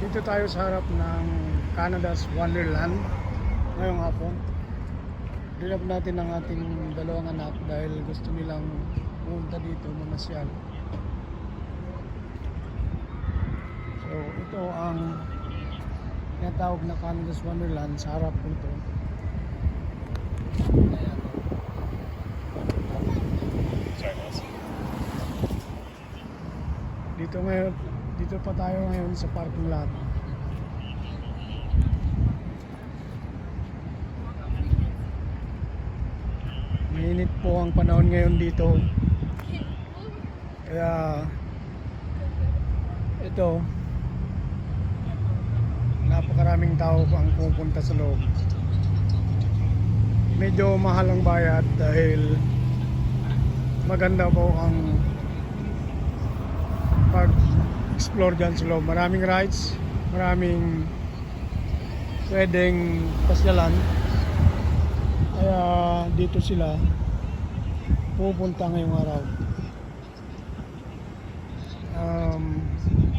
Dito tayo sa harap ng Canada's Wonderland ngayong hapon. Dinap natin ang ating dalawang anak dahil gusto nilang pumunta dito, mamasyal. So ito ang tinatawag na Canada's Wonderland sa harap ko ito. Ayan. Dito pa tayo ngayon sa parking lot. Mainit po ang panahon ngayon dito. Kaya ito, napakaraming tao ang pupunta sa loob. Medyo mahal ang bayad dahil maganda po ang pag-explore dyan sa loob. Maraming rides, maraming pwedeng pasyalan. Kaya dito sila pupunta ngayong araw.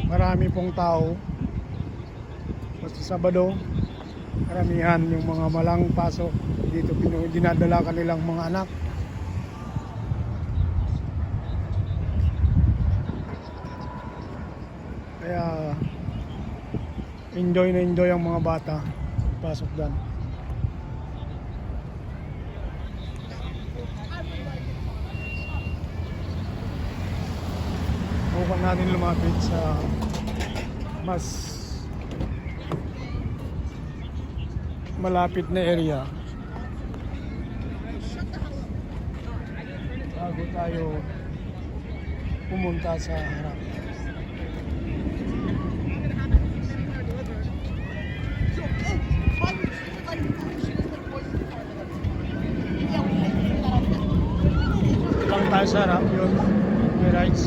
Marami pong tao. Basta Sabado, karamihan yung mga malang pasok dito, dinadala kanilang mga anak. Kaya enjoy na enjoy ang mga bata pasok dyan. Huwag natin lumapit sa mas malapit na area bago tayo pumunta sa harap. Lang tayo sa harap, yun, may rides.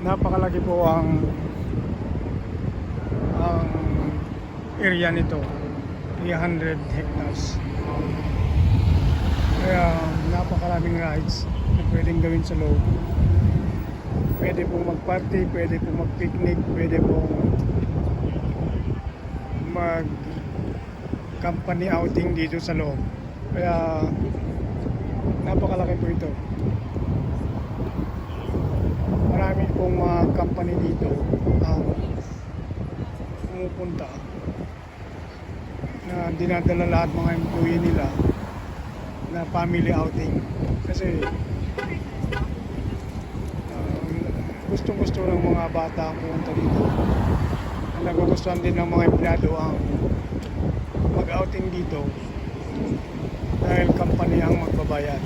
Napakalaki po ang area nito, 300 hectares. Kaya napakaraming rides na pwedeng gawin sa loob. Pwede po mag-party, pwede po mag-picnic, pwede po mag-company outing dito sa loob. Kaya napakalaki po ito. Marami pong mga company dito ang pumupunta na dinadala lahat mga employee nila na family outing kasi gustong-gusto ng mga bata ang pumunta dito. Nagugustuhan din ng mga empleyado ang mag-outing dito dahil company ang magbabayad.